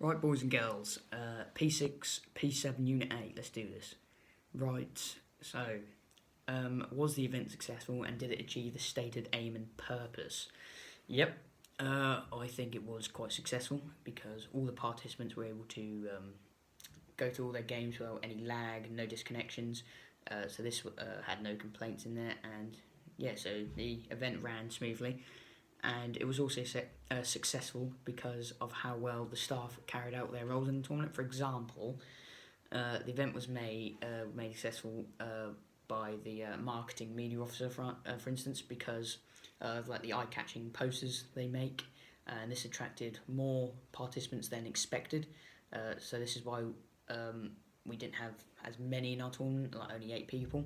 Right, boys and girls, P6, P7, Unit 8, let's do this. Right, so, was the event successful and did it achieve the stated aim and purpose? Yep, I think it was quite successful because all the participants were able to go through all their games without any lag, no disconnections, so this had no complaints in there, and yeah, so the event ran smoothly. And it was also successful because of how well the staff carried out their roles in the tournament. For example, the event was made successful by the marketing media officer, for instance, because of like the eye-catching posters they make, and this attracted more participants than expected. So this is why we didn't have as many in our tournament, like only 8 people.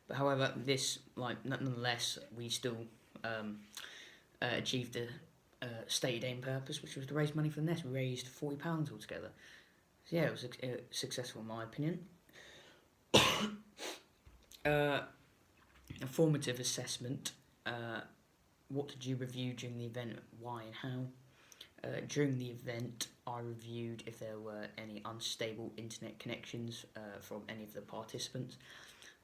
But however, this nonetheless we still achieved the stated aim purpose, which was to raise money for the nest. We raised £40 altogether. So yeah, it was successful in my opinion. A formative assessment. What did you review during the event? Why and how? During the event, I reviewed if there were any unstable internet connections from any of the participants.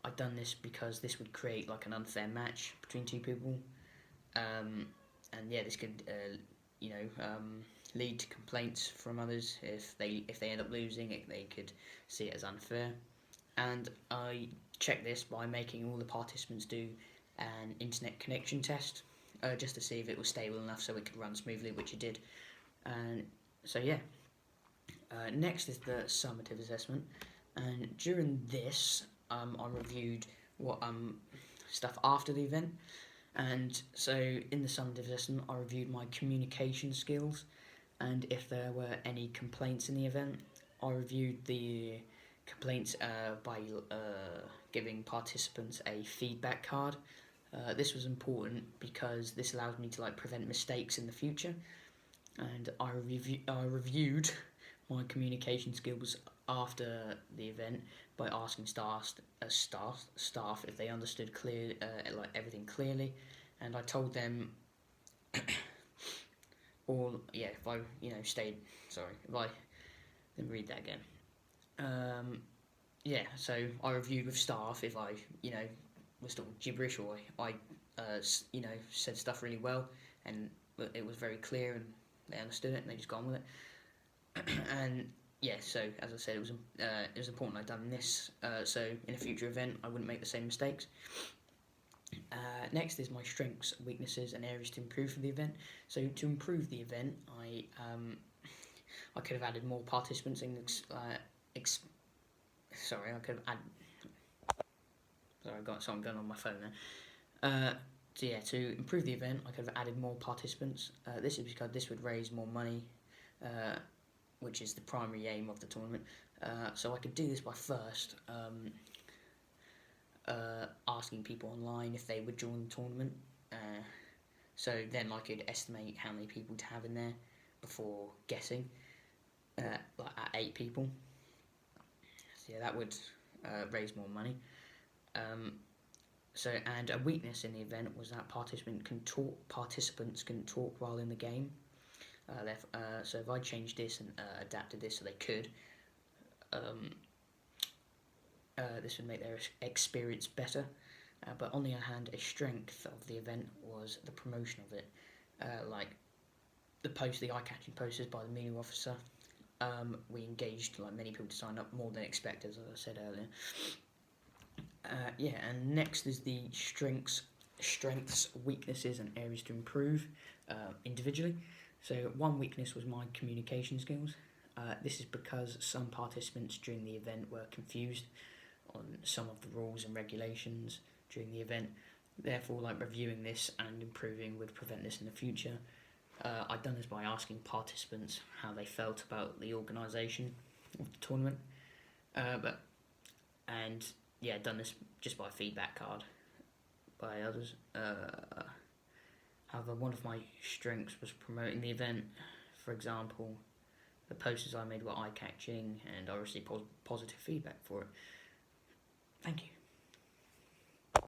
I'd done this because this would create like an unfair match between 2 people. And yeah, this could lead to complaints from others if they end up losing. They could see it as unfair. And I checked this by making all the participants do an internet connection test, just to see if it was stable enough so it could run smoothly, which it did. And so yeah. Next is the summative assessment, and during this I reviewed what stuff after the event. And so in the summative assessment, I reviewed my communication skills, and if there were any complaints in the event, I reviewed the complaints by giving participants a feedback card. This was important because this allows me to prevent mistakes in the future. And I reviewed my communication skills after the event by asking staff if they understood everything clearly, and I told them if I let me read that again. So I reviewed with staff if I was still gibberish, or I said stuff really well and it was very clear and they understood it and they just got on with it. And yeah, so as I said, it was important I'd done this, so in a future event I wouldn't make the same mistakes. Next is my strengths, weaknesses, and areas to improve for the event. So to improve the event, I could have added more participants and I could have added. Sorry, I've got something going on my phone there. So yeah, to improve the event, I could have added more participants. This is because this would raise more money, which is the primary aim of the tournament. So I could do this by first asking people online if they would join the tournament. So then I could estimate how many people to have in there before guessing, at 8 people. So yeah, that would raise more money. And a weakness in the event was that participants can talk while in the game. So if I changed this and adapted this so they could, this would make their experience better. But on the other hand, a strength of the event was the promotion of it, the eye-catching posters by the media officer. We engaged many people to sign up, more than expected, as I said earlier. And next is the strengths, weaknesses, and areas to improve individually. So one weakness was my communication skills. This is because some participants during the event were confused on some of the rules and regulations during the event. Therefore, reviewing this and improving would prevent this in the future. I'd done this by asking participants how they felt about the organisation of the tournament. I'd done this just by a feedback card by others. However, one of my strengths was promoting the event. For example, the posters I made were eye-catching and I received positive feedback for it. Thank you.